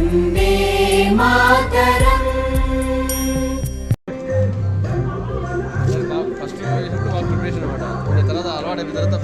Vande Mataram. First వేసినప్పుడు వాళ్ళు preparation అనమాట తర్వాత అలవాటు అయిన తర్వాత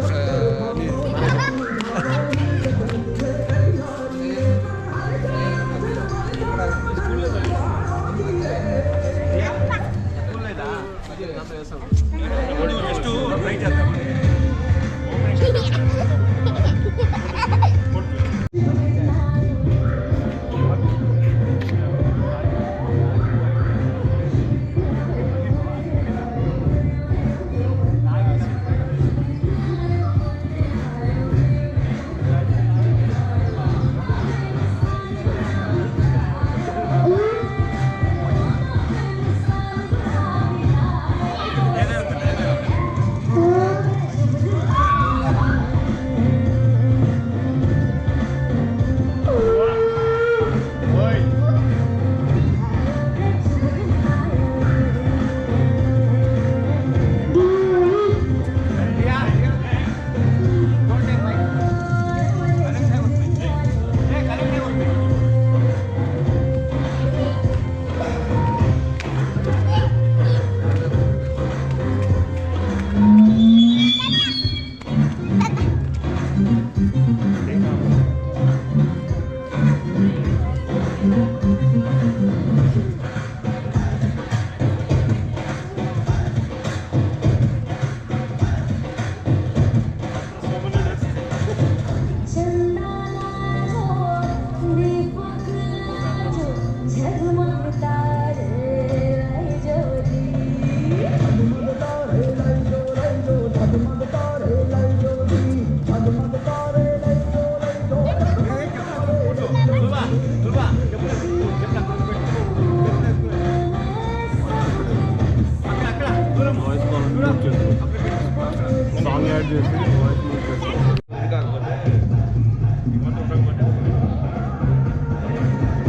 సాంగ్ యాడ్ చేసి వాయిస్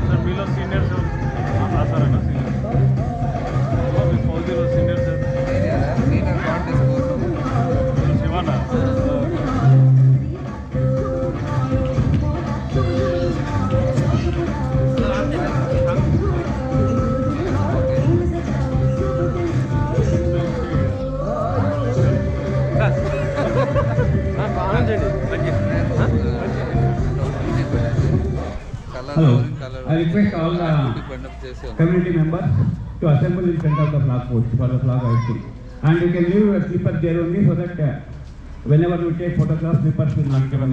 సార్ మీలో సీనియర్స్ రాసారన్నా ఫౌజీలో సీనియర్స్ శివనా Hello, I request all the community members to assemble in front of the flag post for the flag hoisting. And you can leave your slippers there only so that whenever you take photographs, slippers will not come. I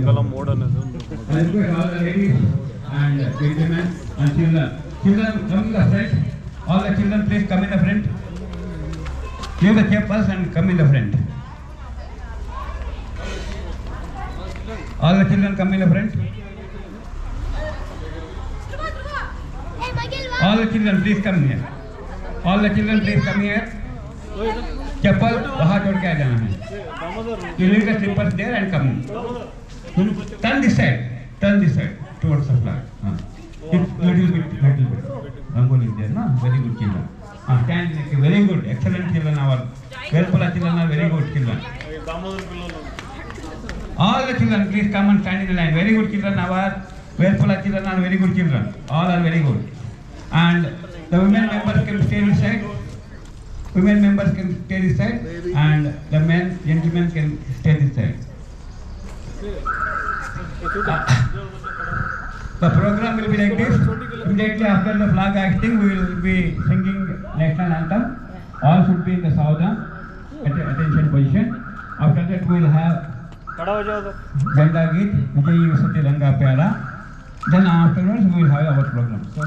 request all the ladies and gentlemen and children. Children, come in the front. All the children, please come in the front. Leave the chapels and come in the front. All the children come in the front. All the children please come here. All the children please come here. चप्पल वहाँ छोड़ के आ जाना है. You leave the slippers there and come. Turn this side. Turn this side towards the flag. Little bit. Rangoli is there, na? Very good children. Stand. Very good. Excellent children. Our Velpula children are very good children. All the children please come and stand in the line. Very good children. Our Velpula children are very good children. All are very good. And the women members can stay this side. Women members can stay this side, and the men, gentlemen can stay this side. The program will be like this. Immediately after the flag hoisting, we will be singing national anthem. All should be in the southern attention position. After that, we will have Ganda Geet, Vijayi Vasati Ranga Pyara. Then afterwards, we will have our program. So,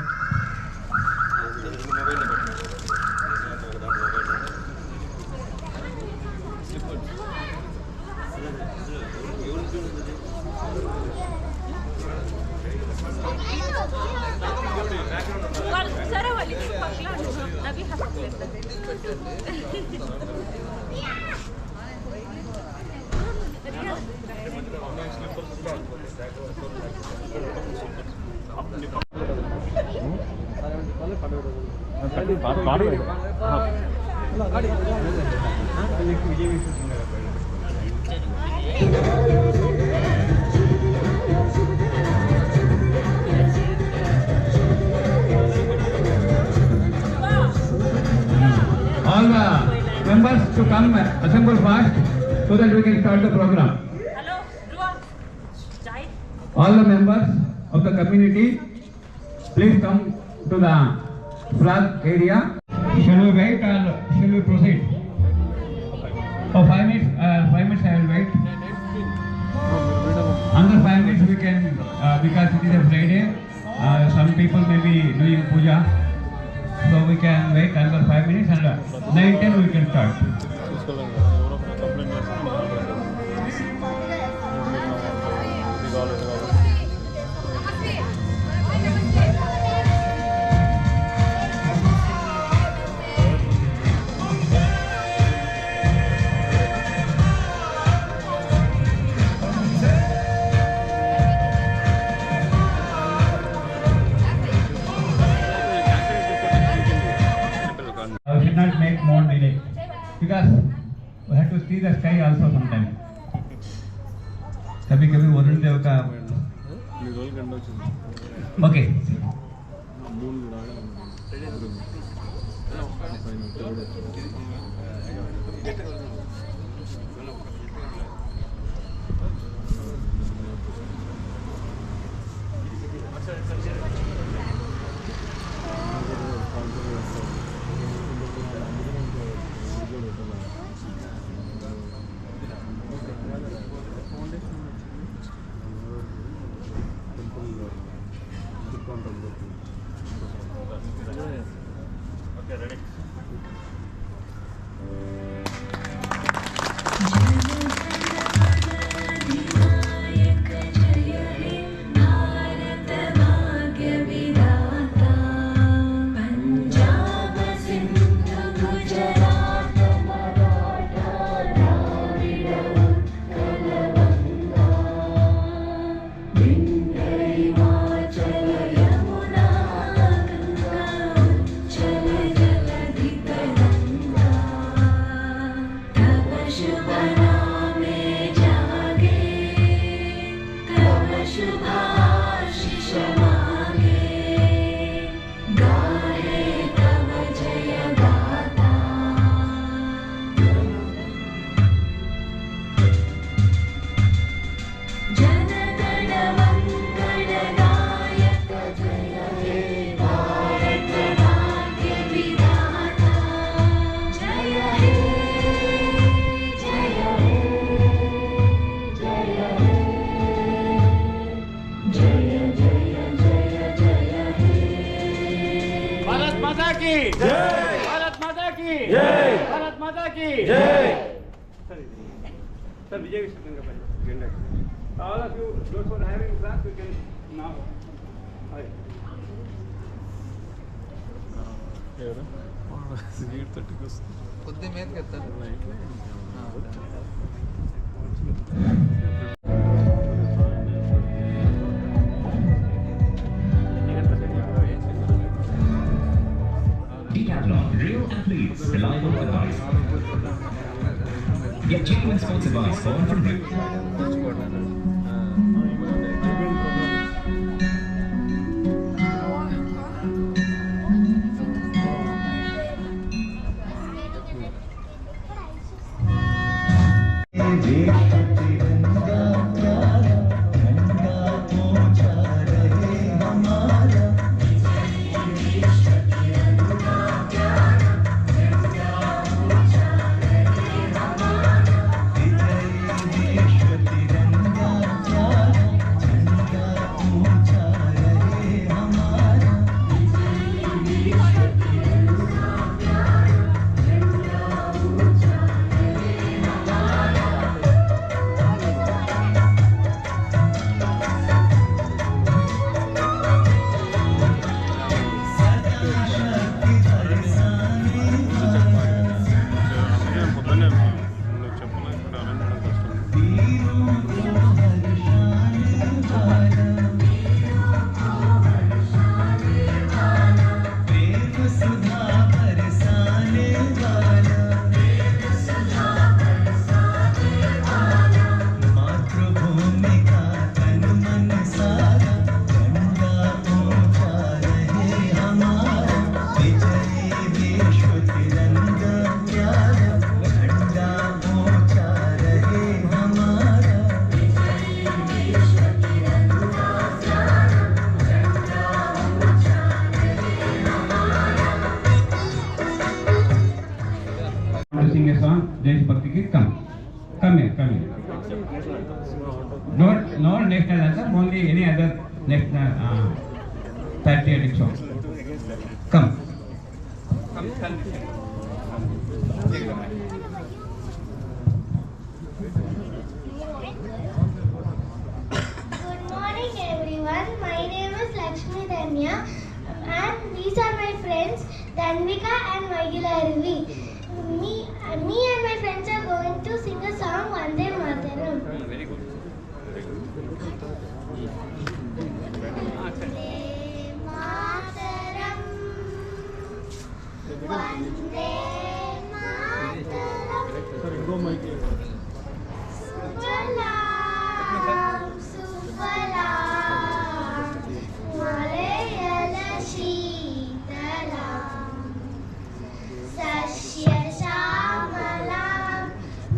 come assemble fast so that we can start the program. Hello, Dhruva. Jai. All the members of the community, please come to the flag area. Shall we wait or shall we proceed? For 5 minutes, 5 minutes I will wait. Under 5 minutes we can, because it is a Friday, some people may be doing puja. So we can wait another 5 minutes and 9:10 we can start. We should not make more delay because we have to see the sky also sometime. कभी कभी वरुण देव का okay Bharat माता की जय, भारत माता की जय। Sir Vijay all of you, those who are having class, you can now. కొద్ది మీద కట్టారు Decathlon, real athletes, reliable advice. Get genuine sports advice for and from you. Shwati patriotic song. Come. Good morning everyone. My name is Lakshmi Danya and these are my friends Tanvika and Vaigilaravi. Me and my friends are going to sing a song Vande Mataram. Very good. Vande Mataram. Vande Mataram. Sujalam Sufalam Malayala Sheetalam Sasya Shamalam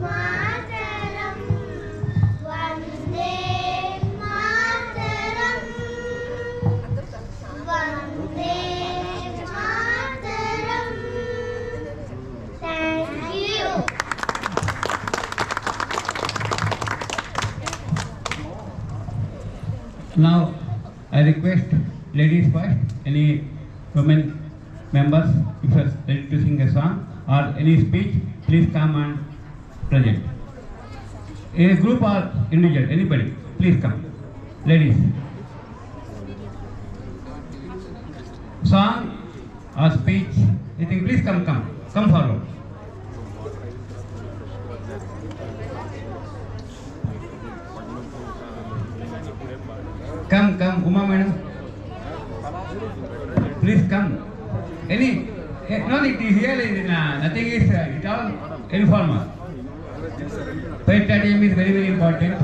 Mataram Vande Mataram Vande Mataram. Thank you. Now, I request ladies first, any women members, if you are ready to sing a song or any speech, please come and present. In a group or individual, anybody, please come. Ladies. Song or speech, anything, please come forward. Come, Uma madam. Please come. Any, no, it is here, nothing is, it all informal. Patriotism is very, very important.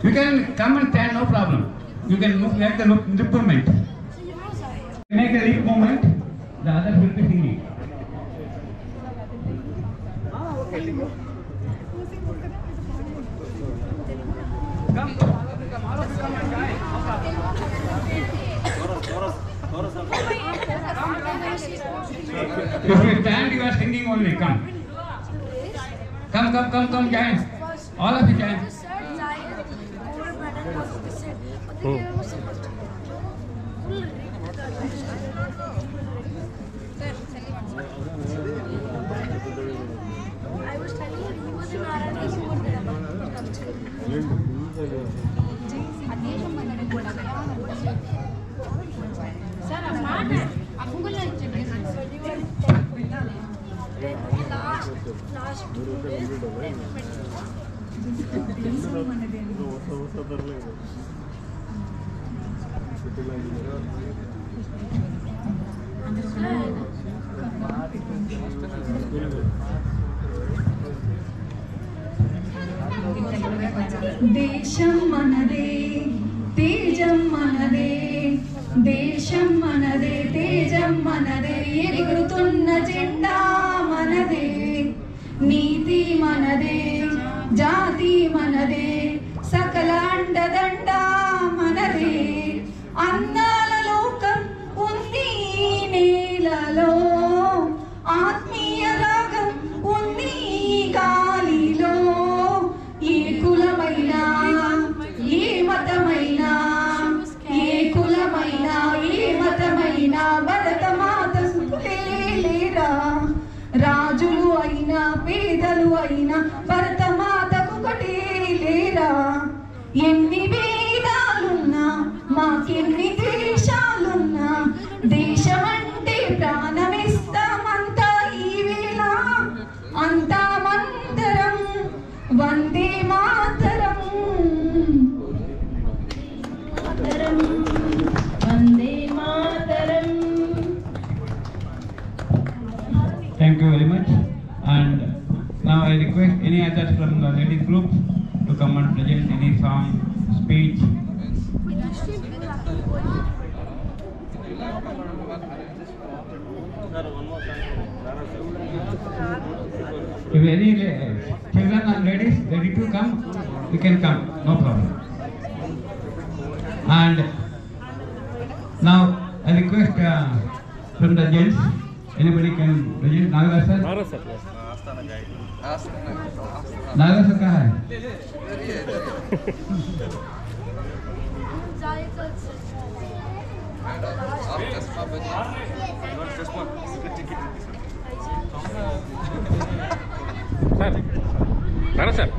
You can come and stand, no problem. You can make the lip movement. Make the lip movement, the others will be singing. If you stand, you are singing only. Come, giants. All of you giants. I was telling you, he was in RRS. Sir, I'm not. Last 2 days. దేశం మనదే తేజం మనదే దేశం మనదే తేజం మనదే ఎగురుతున్న జెండా మనదే నీతి మనదే జాతి మనదే సకల అండదండ మనదే అందాల లోకం ఉంది నేలలో ఆత్మీయ రాగం ఉంది గాలిలో ఏ కులమైనా ఏ మతమైనా ఏ కులమైనా ఏ మతమైనా భరతమాత సుతులేరా రాజులు అయినా పేదలు అయినా భరతమాతకు ఒకటే లేరా ఎన్ని భేదాలున్నా మాకెన్ని దేశాలున్నా దేశమంటే ప్రాణమిస్తామంతా ఈ వేళ అంతా మంతరం Vande Mataram Vande Mataram. Thank you very much. And now I request any others from the ladies group to come and present any song, speech. If any children and ladies ready to come, you can come, no problem. And now I request from the gents, anybody can present. Nagaraj sir? Nagaraj sir कहाँ है? चश्मा बजे sir sir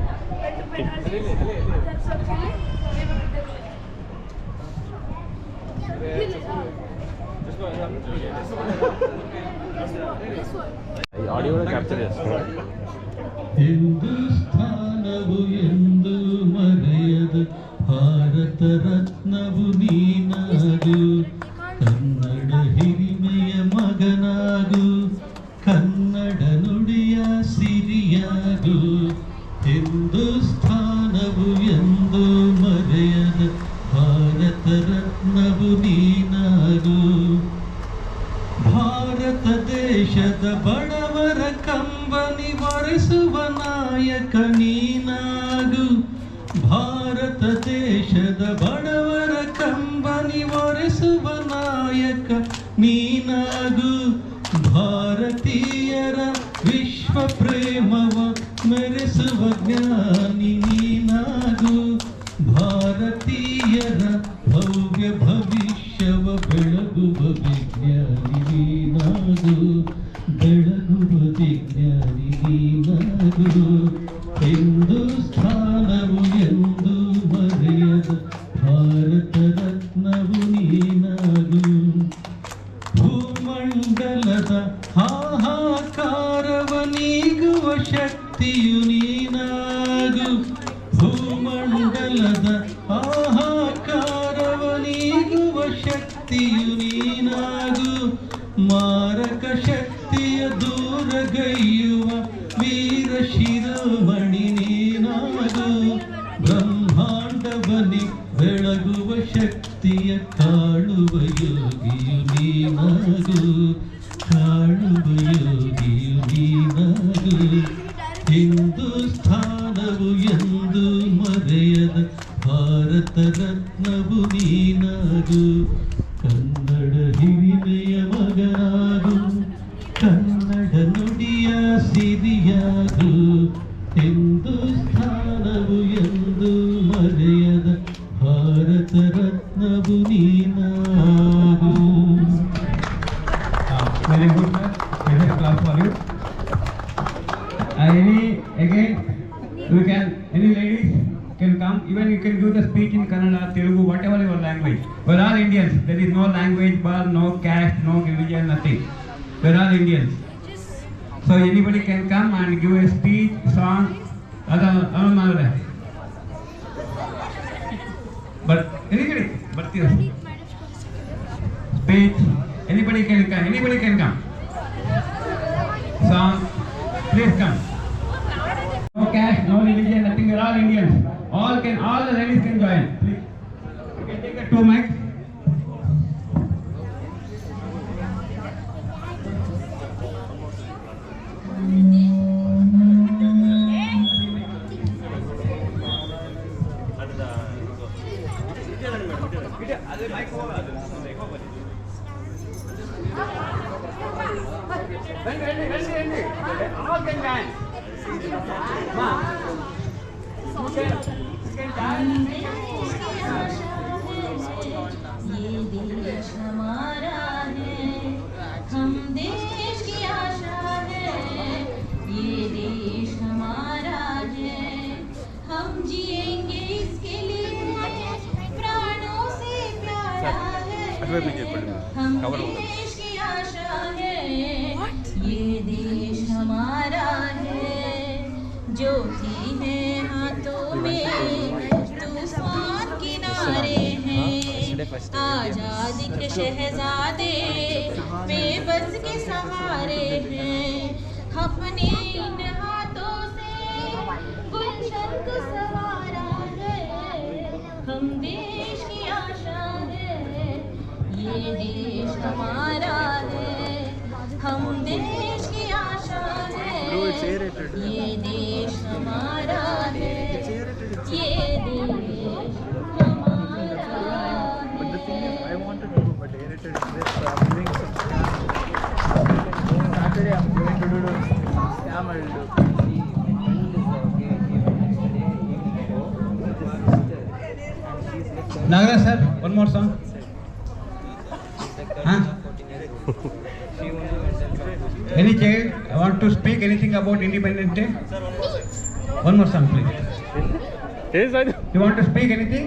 audio capture చేస్తారు ಹಿಂದೂಸ್ಥಾನವು ಎಂದು ಮರೆಯದ ಭಾರತ ರತ್ನವು ನೀನಾಗು ಕನ್ನಡ ಹಿರಿಮೆಯ ಮಗನಾಗು ಕನ್ನಡ ನುಡಿಯ ಸಿರಿಯಾಗು ಹಿಂದೂಸ್ಥಾನವು ಎಂದು ಮರೆಯದ ಭಾರತ ರತ್ನವು ನೀನಾಗು ಭಾರತ ದೇಶದ ಬಡವರ ಕಂಬನಿ ಒರೆಸುವ ನಾಯಕ ನೀನಾಗು ಭಾರತ ದೇಶದ ಬಡವರ ಕಂಬನಿ ಒರೆಸುವ ನಾಯಕ ನೀನಾಗು ಭಾರತೀಯರ ವಿಶ್ವ ಪ್ರೇಮವ ಮೆರೆಸುವ ಜ್ಞಾನಿ ನೀನಾಗು ಭಾರತೀಯರ ಭವ್ಯ ಭವಿಷ್ಯವ ಬೆಳಗುವ ವಿಜ್ಞಾನಿ ನೀನಾಗು ಬೆಳಗುವ ವಿಜ್ಞಾನಿ ನೀನಾಗು ಹಿಂದೂಸ್ಥಾನವು ಎಂದು ಮರೆಯದ ಭಾರತ ರತ್ನವು ನೀನಾಗು ಭೂಮಂಡಲದ ಹಾಹಾಕಾರವ ನೀಗುವ ಶಕ್ತಿಯು ನೀನಾಗು ಭೂಮಂಡಲದ ಹಾಹಾಕಾರವ ನೀಗುವ ಶಕ್ತಿಯು ನೀನಾಗು ಮಾರಕ ಶಕ್ತಿಯ ದೂರಗೈಯುವ ವೀರ ಶಿರೋಮಣಿ ನೀನಾಗು ಬ್ರಹ್ಮಾಂಡವನಿ ಬೆಳಗುವ ಶಕ್ತಿಯ ಕಾಳುವ ಯೋಗಿಯು ನೀನಾಗು ಕಾಳುವ ಯೋಗಿಯು ನೀನಾಗು ಹಿಂದೂಸ್ಥಾನವು ಎಂದು ಮರೆಯದ ಭಾರತ ರತ್ನವು ನೀನಾಗು ಕನ್ನಡ ಹಿರಿಮೆಯ ಮಗನಾಗು ಕನ್ನಡ ನುಡಿಯ ಸಿರಿಯಾಗು ಹಿಂದೂಸ್ಥಾನವು ಎಂದು ಮರೆಯದ Bharat ರತ್ನವು ನೀನಾಗು. Very good, sir. This is class for you. Any ladies can come. Even you can do the speech in Kannada, Telugu, whatever your language. We're all Indians. There is no language bar, no caste, no religion, nothing. We're all Indians. So anybody can come and give a speech, song. But anybody, speech. Anybody can come. Anybody can come. Song. Please come. No caste, no religion, nothing. We're all Indians. All the ladies can join. Please. You can take the 2 mics. All can join. ये देश हमारा है, हम देश की आशा है। ये देश हमारा है, हम जिएंगे इसके लिए, प्राणों से प्यारा है। हम देश की आशा है, ये देश हमारा है। ज्योति है हाथों में, तूफान किनारे हैं। आजादी के शहजादे बेबस के सहारे हैं। अपने इन हाथों से गुलशन को संवारा है। हम देश की आशा है, ये देश हमारा है। हम देश की आशा है, ये देश हमारा है। ये देश हमारा है। I wanted to do, but irritated this doing some scam. Saturday I'm going to do scam. I will do. My friend is gave yesterday evening with his sister, and she's like Nagaraj sir, one more song. Huh? Any child want to speak anything about Independence Day? One more song, please. You want to speak anything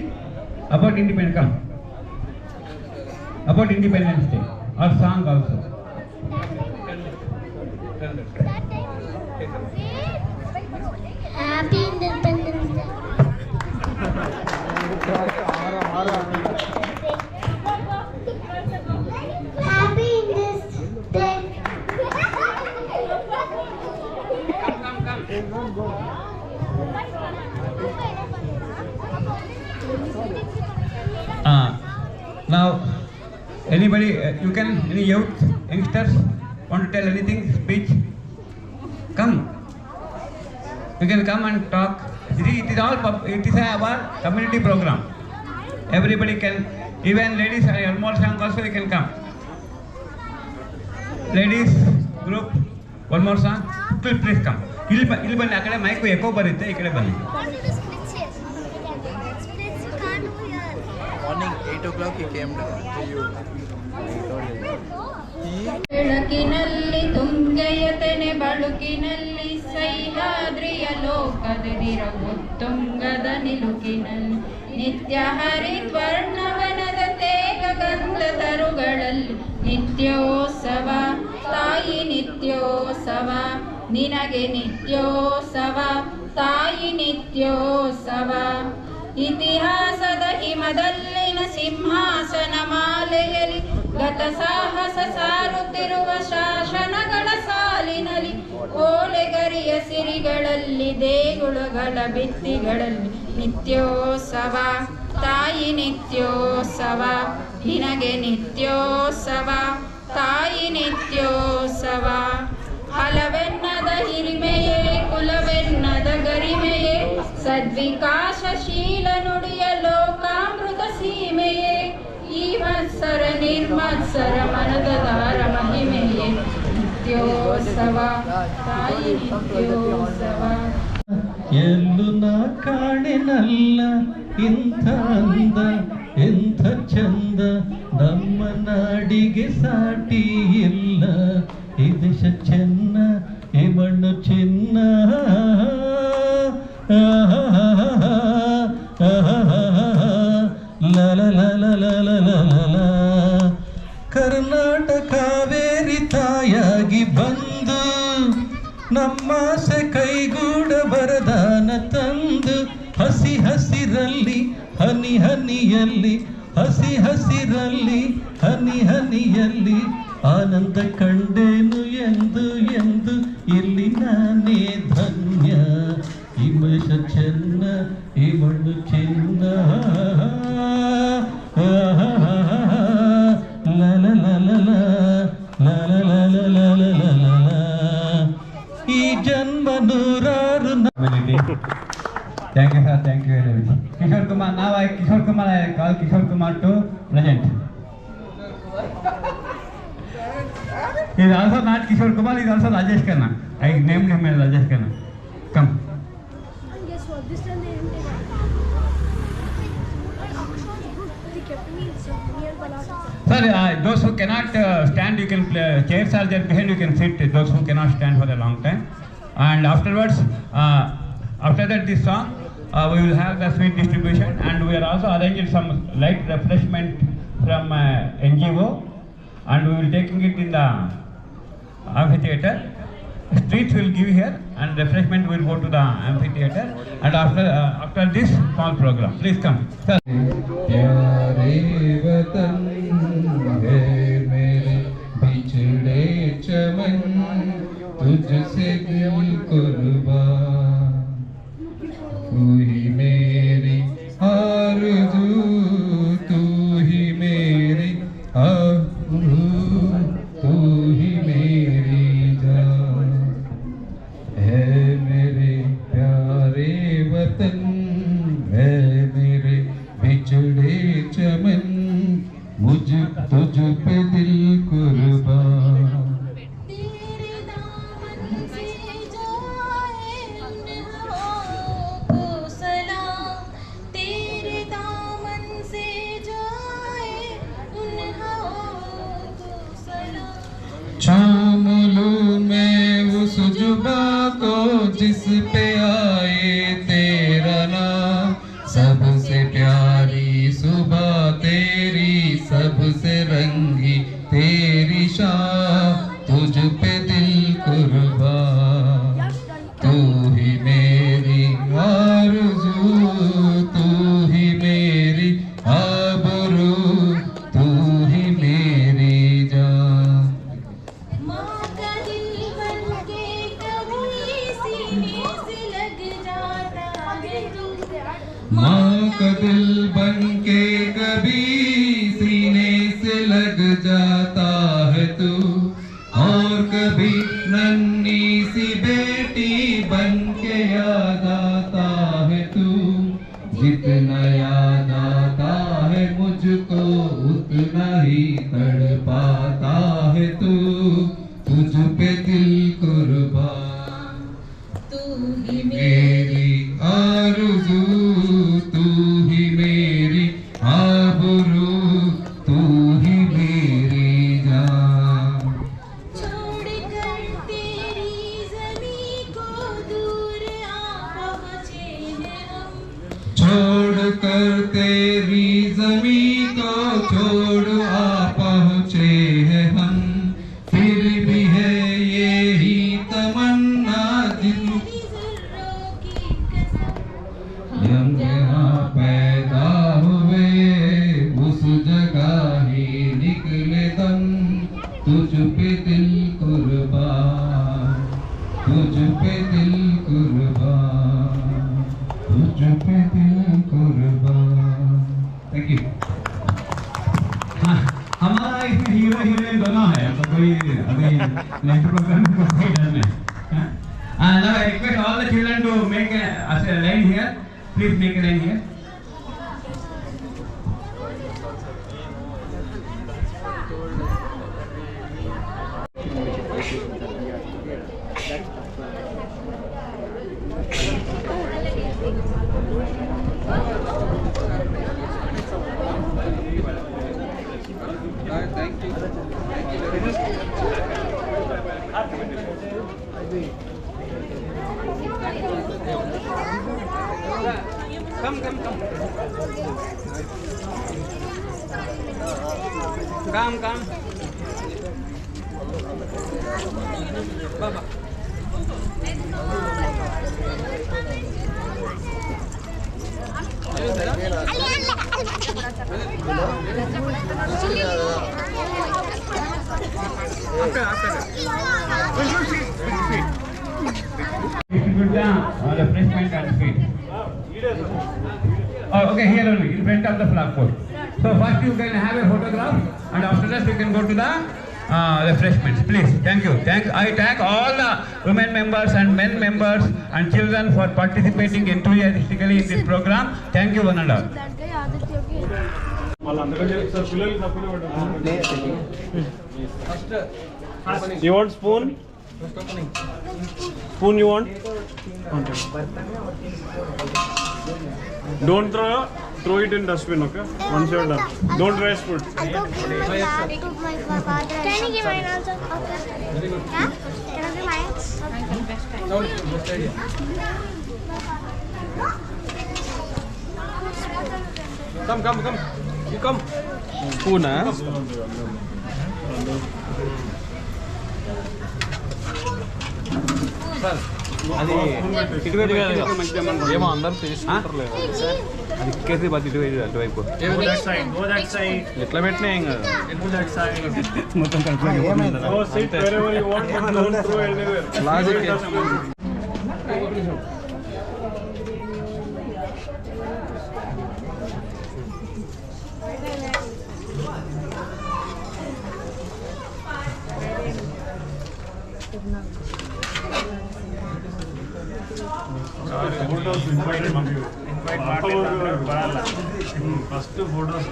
about Independence? Come. About Independence Day or song also. Happy Independence Day. Happy Independence Day. Now, anybody, you can, any youth, youngsters want to tell anything, speech? Come. You can come and talk. It is all, it is our community program. Everybody can, even ladies, Almol Sang also you can come. Ladies group, one more song. Please come. ಇಲ್ಲಿ ಬನ್ನಿ, ಆ ಕಡೆ mike eco ಬರುತ್ತೆ, ಈ ಕಡೆ ಬನ್ನಿ. Morning 8 o'clock he came to you. ಬೆಳಕಿನಲ್ಲಿ ತುಂಗೆಯತೆನೆ ಬಳುಕಿನಲ್ಲಿ ಸಹ್ಯಾದ್ರಿಯ ಲೋಕದಿರ ಉತ್ತುಂಗದ ನಿಲುಕಿನಲ್ಲಿ ನಿತ್ಯ ಹರಿದ್ವರ್ಣವನದ ತೇಗ ಗಂಧ ತರುಗಳಲ್ಲಿ ನಿತ್ಯೋತ್ಸವ ತಾಯಿ ನಿತ್ಯೋತ್ಸವ ನಿನಗೆ ನಿತ್ಯೋತ್ಸವ ತಾಯಿ ನಿತ್ಯೋತ್ಸವ ಇತಿಹಾಸದ ಹಿಮದಲ್ಲಿನ ಸಿಂಹಾಸನ ಮಾಲೆಯಲ್ಲಿ ಗತ ಸಾಹಸ ಸಾರುತ್ತಿರುವ ಶಾಸನಗಳ ಸಾಲಿನಲ್ಲಿ ಓಲೆಗರಿಯ ಸಿರಿಗಳಲ್ಲಿ ದೇಗುಲಗಳ ಭಿತ್ತಿಗಳಲ್ಲಿ ನಿತ್ಯೋತ್ಸವ ತಾಯಿ ನಿತ್ಯೋತ್ಸವ ನಿನಗೆ ನಿತ್ಯೋತ್ಸವ ತಾಯಿ ನಿತ್ಯೋತ್ಸವ ಹಲವೆನ್ನದ ಹಿರಿಮೆಯೇ ಕುಲವೆನ್ನದ ಗರಿಮೆಯೇ ಸದ್ವಿಕಾಸಶೀಲ ನುಡಿಯ ಲೋಕಾಮೃತ ಸೀಮೆಯೇ ಈ ಮತ್ಸರ ನಿರ್ಮತ್ಸರ ಮನದ ದಾರ ಮಹಿಮೆಯೇ ನಿತ್ಯೋತ್ಸವ ತಾಯಿ ನಿತ್ಯೋತ್ಸವ ಎಲ್ಲೂ ನಾ ಕಾಣೆನಲ್ಲ ಇಂಥ ಅಂದ ಎಂಥ ಚಂದ ನಮ್ಮ ನಾಡಿಗೆ ಸಾಟಿ ಇಲ್ಲ ಈ ದೇಶ ಚೆನ್ನ ಈ ಮಣ್ಣು ಚಿನ್ನ ಕರ್ನಾಟಕ ಕಾವೇರಿ ತಾಯಾಗಿ ಬಂದು ನಮ್ಮಾಸೆ ಕೈಗೂಡ ವರದಾನ ತಂದು ಹಸಿ ಹಸಿರಲ್ಲಿ ಹನಿ ಹನಿಯಲ್ಲಿ ಹಸಿ ಹಸಿರಲ್ಲಿ ಹನಿ ಹನಿಯಲ್ಲಿ ಆನಂದ ಕಂಡೇನು ಎಂದು ಎಂದು ಇಲ್ಲಿ ನಾನೇ ಧನ್ಯ ಈ ಮನುಷ್ಯ ಚೆನ್ನ ಈ ಮಣ್ಣು ಚಿನ್ನ ಈ ಜನ್ಮ ನೂರಾರು Thank you, sir. Thank you very much. Kishore Kumar. Now I call Kishore Kumar to present. He is also not Kishore Kumar. He is also Rajesh Khanna. I named him as Rajesh Khanna. Come. Guess what? This time they didn't take it. Sir, those who cannot stand, you can play. Chairs are there behind. You can sit. Those who cannot stand for a long time. And afterwards, after that, this song, we will have the sweet distribution, and we are also arranging some light refreshment from NGO, and we will taking it in the amphitheater. Streets will give here, and refreshment will go to the amphitheater. And after this small program, please come, sir. प्यारे वतन है मेरे बिछड़े चमन तुझसे दिल कुर्बान तू ही मेरी आरज़ू तू ही मेरी आरज़ू तू ही मेरी जान है मेरे प्यारे वतन है मेरे बिछड़े चमन मुझ तुझ पे दिल कुर्बान तेरे दामन से जाए हवाओं को सलाम तेरे दामन से जिस पे आए तेरा नाम, सबसे प्यारी सुबह तेरी, सबसे रंगी तेरी शाम, तुझ पे दिल कुर्बान। तू ही मेरी आरज़ू, तू ही मेरी आबरू, तू ही मेरी जान। माँ का दिल बन के कभी सीने से लग जाता है तू। माँ का दिल बन के कभी सीने से लग जाता है तू, और कभी नन्ही सी बेटी बन के याद आता है तू। जितना याद आता है मुझको उतना ही तड़पाता है तू, तुझ पे दिल कुर्बान। तू ही मेरी आरज़ू, तू ही मेरी आबरू, तू ही मेरी जान। छोड़ कर तेरी ज़मीं को दूर आ पहुँचे हैं हम। छोड़ कर तेरी ज़मीं को छोड़ आ पहुँचे हैं हम, फिर भी है यही तमन्ना जिन तेरी ज़र्रों की कसम। हम यहाँ पैदा हुए उस जगह ही निकले दम, तुझ पे दिल कुर्बान, तुझ पे दिल कुर्बान, तुझ पे दिल कुर्बान। Thank you. हमारा इसमें हीरो हीरोइन दोनों है, तो कोई अभी नेक्स्ट प्रोग्राम में कोई डर नहीं। And now I request all the children to make a line here. Please make a line here. Thank you. Thank you very much. Come. Come. Baba. Distribute the refreshment and feed. Oh, okay, here only, in front of the flag pole. So first you can have a photograph, and after that you can go to the refreshments. Please, thank you. I thank all the women members and men members and children for participating enthusiastically in this program. Thank you, one and all. You want spoon? Spoon you want? Don't throw it in dustbin, okay? Once you're done. Don't waste food. I'll go give my dad to my father. Can you give mine also? Okay. Very good. Yeah? Can I give mine? Best idea. Come. You come. Spoon, huh? Sir, అది ఇటువైపు ఏమో అందరూ తీసుకుంటారు అది ఇక్కేసి బతి అటువైపు ఎట్లా పెట్టినా ఏం కాదు మొత్తం కలుపులో Go sit wherever you want, but don't throw anywhere. Logic Photos invited you. First photos.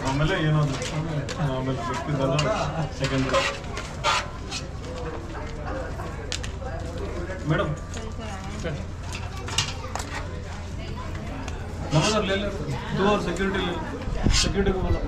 ಆಮೇಲೆ ಏನೋದು ಆಮೇಲೆ ಸಿಕ್ಕಿದ್ದಲ್ಲ ಸೆಕೆಂಡ್ मैडम नमस्कार ले ले तू और सिक्योरिटी को बोलो